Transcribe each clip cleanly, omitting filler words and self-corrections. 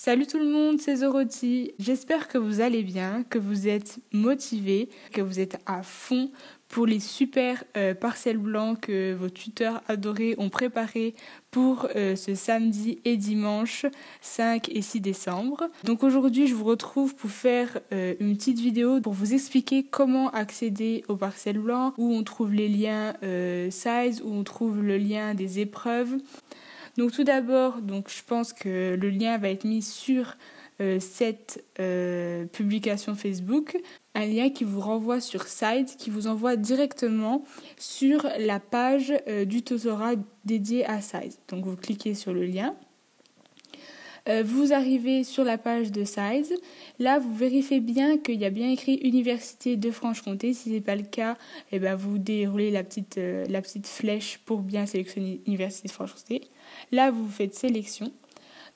Salut tout le monde, c'est Zoroti. J'espère que vous allez bien, que vous êtes motivés, que vous êtes à fond pour les super parcelles blancs que vos tuteurs adorés ont préparés pour ce samedi et dimanche 5 et 6 décembre. Donc aujourd'hui, je vous retrouve pour faire une petite vidéo pour vous expliquer comment accéder aux parcelles blancs, où on trouve les liens size, où on trouve le lien des épreuves. Donc tout d'abord, je pense que le lien va être mis sur cette publication Facebook, un lien qui vous renvoie sur Site, qui vous envoie directement sur la page du tutorat dédié à Size. Donc vous cliquez sur le lien. Vous arrivez sur la page de Size. Là, vous vérifiez bien qu'il y a bien écrit Université de Franche-Comté. Si ce n'est pas le cas, vous déroulez la petite flèche pour bien sélectionner Université de Franche-Comté. Là, vous faites sélection.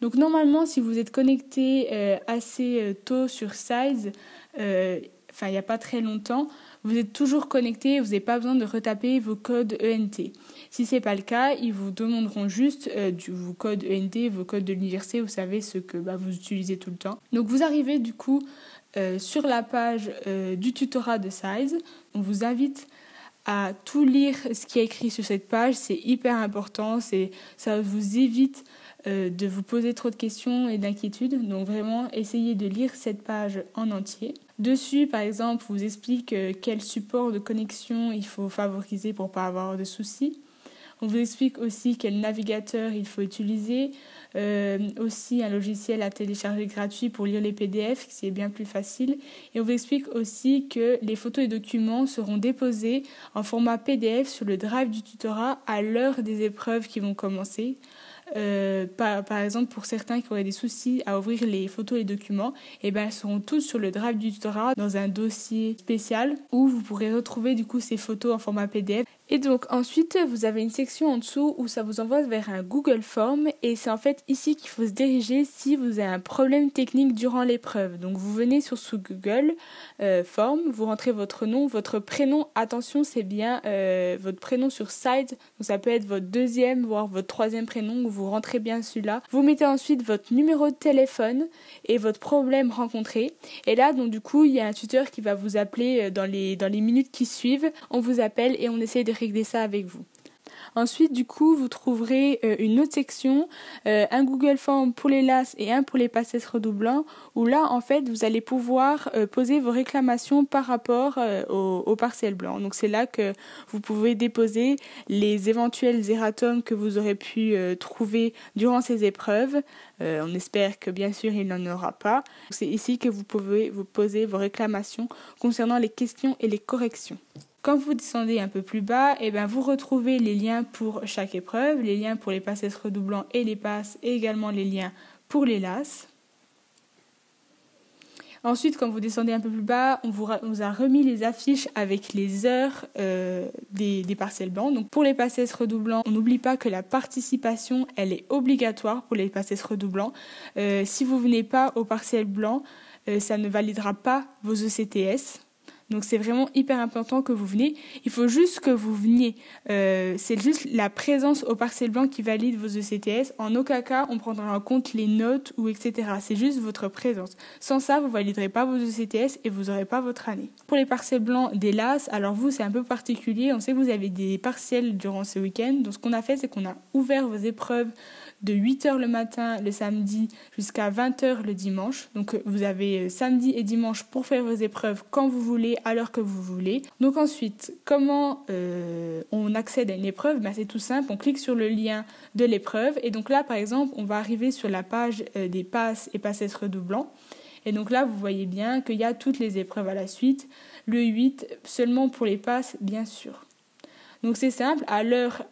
Donc normalement, si vous êtes connecté assez tôt sur Size, il n'y a pas très longtemps, vous êtes toujours connecté, vous n'avez pas besoin de retaper vos codes ENT. Si ce n'est pas le cas, ils vous demanderont juste vos codes ENT, vos codes de l'université, vous savez ce que vous utilisez tout le temps. Donc vous arrivez du coup sur la page du tutorat de Size. On vous invite à tout lire ce qui est écrit sur cette page, c'est hyper important, ça vous évite de vous poser trop de questions et d'inquiétudes. Donc vraiment, essayez de lire cette page en entier. Dessus, par exemple, vous explique quel support de connexion il faut favoriser pour ne pas avoir de soucis. On vous explique aussi quel navigateur il faut utiliser, aussi un logiciel à télécharger gratuit pour lire les PDF, qui est bien plus facile. Et on vous explique aussi que les photos et documents seront déposés en format PDF sur le drive du tutorat à l'heure des épreuves qui vont commencer. Par exemple, pour certains qui auraient des soucis à ouvrir les photos et documents, elles seront toutes sur le drive du tutorat dans un dossier spécial où vous pourrez retrouver du coup ces photos en format PDF. Et donc ensuite, vous avez une section en dessous où ça vous envoie vers un Google Form et c'est en fait ici qu'il faut se diriger si vous avez un problème technique durant l'épreuve. Donc vous venez sur ce Google Form, vous rentrez votre nom, votre prénom. Attention, c'est bien votre prénom sur site, donc ça peut être votre deuxième voire votre troisième prénom, où vous rentrez bien celui-là. Vous mettez ensuite votre numéro de téléphone et votre problème rencontré. Et là, donc du coup, il y a un tuteur qui va vous appeler dans les minutes qui suivent. On vous appelle et on essaie de régler ça avec vous. Ensuite, du coup, vous trouverez une autre section, un Google Form pour les LAS et un pour les PACES redoublants, où là, en fait, vous allez pouvoir poser vos réclamations par rapport aux parcelles blancs. Donc, c'est là que vous pouvez déposer les éventuels erratums que vous aurez pu trouver durant ces épreuves. On espère que, bien sûr, il n'en aura pas. C'est ici que vous pouvez vous poser vos réclamations concernant les questions et les corrections. Quand vous descendez un peu plus bas, vous retrouvez les liens pour chaque épreuve, les liens pour les PACES redoublants et les PASS, et également les liens pour les LAS. Ensuite, quand vous descendez un peu plus bas, on vous a remis les affiches avec les heures des parcelles blancs. Donc pour les PACES redoublants, on n'oublie pas que la participation, elle est obligatoire pour les PACES redoublants. Si vous ne venez pas aux parcelles blancs, ça ne validera pas vos ECTS. Donc c'est vraiment hyper important que vous veniez. Il faut juste que vous veniez. C'est juste la présence au parcelles blanc qui valide vos ECTS. En aucun cas, on prendra en compte les notes ou etc. C'est juste votre présence. Sans ça, vous ne validerez pas vos ECTS et vous n'aurez pas votre année. Pour les parcelles blancs des LAS, alors vous, c'est un peu particulier. On sait que vous avez des partiels durant ce week-end. Donc ce qu'on a fait, c'est qu'on a ouvert vos épreuves de 8h le matin le samedi jusqu'à 20h le dimanche. Donc vous avez samedi et dimanche pour faire vos épreuves quand vous voulez, à l'heure que vous voulez. Donc ensuite, comment on accède à une épreuve? C'est tout simple, on clique sur le lien de l'épreuve et donc là par exemple on va arriver sur la page des PASS et PACES redoublants. Et donc là vous voyez bien qu'il y a toutes les épreuves à la suite. Le 8 seulement pour les PASS bien sûr. Donc c'est simple, à l'heure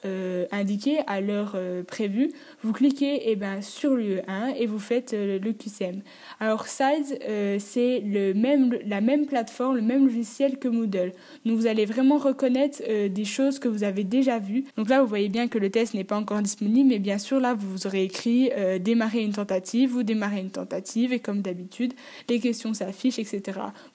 indiquée, à l'heure prévue, vous cliquez sur le 1 et vous faites le QCM. Alors Size, c'est la même plateforme, le même logiciel que Moodle. Donc vous allez vraiment reconnaître des choses que vous avez déjà vues. Donc là vous voyez bien que le test n'est pas encore disponible, mais bien sûr là vous aurez écrit démarrer une tentative, vous démarrez une tentative et comme d'habitude les questions s'affichent, etc.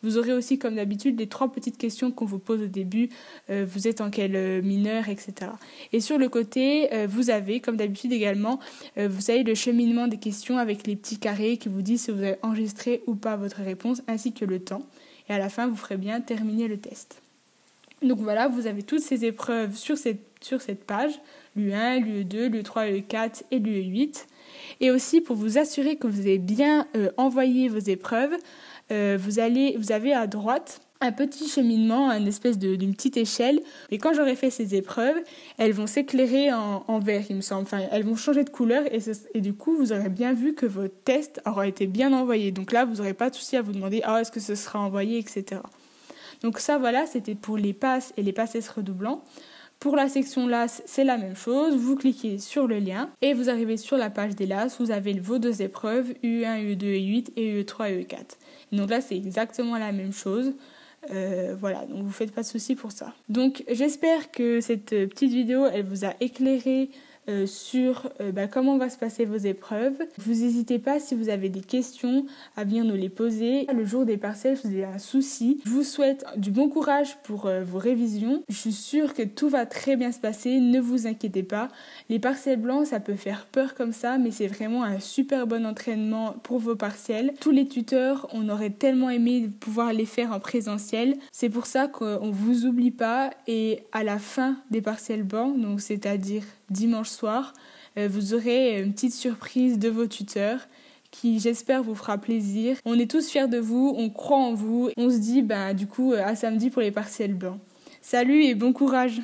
Vous aurez aussi comme d'habitude les 3 petites questions qu'on vous pose au début. Vous êtes en quelle mineurs, etc. Et sur le côté, vous avez, comme d'habitude également, vous avez le cheminement des questions avec les petits carrés qui vous disent si vous avez enregistré ou pas votre réponse, ainsi que le temps. Et à la fin, vous ferez bien terminer le test. Donc voilà, vous avez toutes ces épreuves sur cette page, l'U1, l'UE2, l'UE3, l'UE4 et l'UE8. Et aussi, pour vous assurer que vous avez bien envoyé vos épreuves, vous avez à droite un petit cheminement, une espèce d'une petite échelle. Et quand j'aurai fait ces épreuves, elles vont s'éclairer en vert, il me semble. Enfin, elles vont changer de couleur et du coup, vous aurez bien vu que votre test aura été bien envoyé. Donc là, vous n'aurez pas de souci à vous demander « Ah, est-ce que ce sera envoyé ?» etc. Donc ça, voilà, c'était pour les passes et les passes redoublants. Pour la section LAS, c'est la même chose. Vous cliquez sur le lien et vous arrivez sur la page des LAS. Vous avez vos deux épreuves, UE1, UE2, UE8 et UE3, UE4. Donc là, c'est exactement la même chose. Voilà, donc vous ne faites pas de soucis pour ça. Donc j'espère que cette petite vidéo, elle vous a éclairé sur comment va se passer vos épreuves. Vous n'hésitez pas, si vous avez des questions, à venir nous les poser. Le jour des partiels, si vous avez un souci, je vous souhaite du bon courage pour vos révisions. Je suis sûre que tout va très bien se passer, ne vous inquiétez pas. Les partiels blancs, ça peut faire peur comme ça, mais c'est vraiment un super bon entraînement pour vos partiels. Tous les tuteurs, on aurait tellement aimé pouvoir les faire en présentiel. C'est pour ça qu'on ne vous oublie pas, et à la fin des partiels blancs, donc c'est-à-dire dimanche soir, vous aurez une petite surprise de vos tuteurs qui, j'espère, vous fera plaisir. On est tous fiers de vous, on croit en vous. On se dit, du coup, à samedi pour les partiels blancs. Salut et bon courage!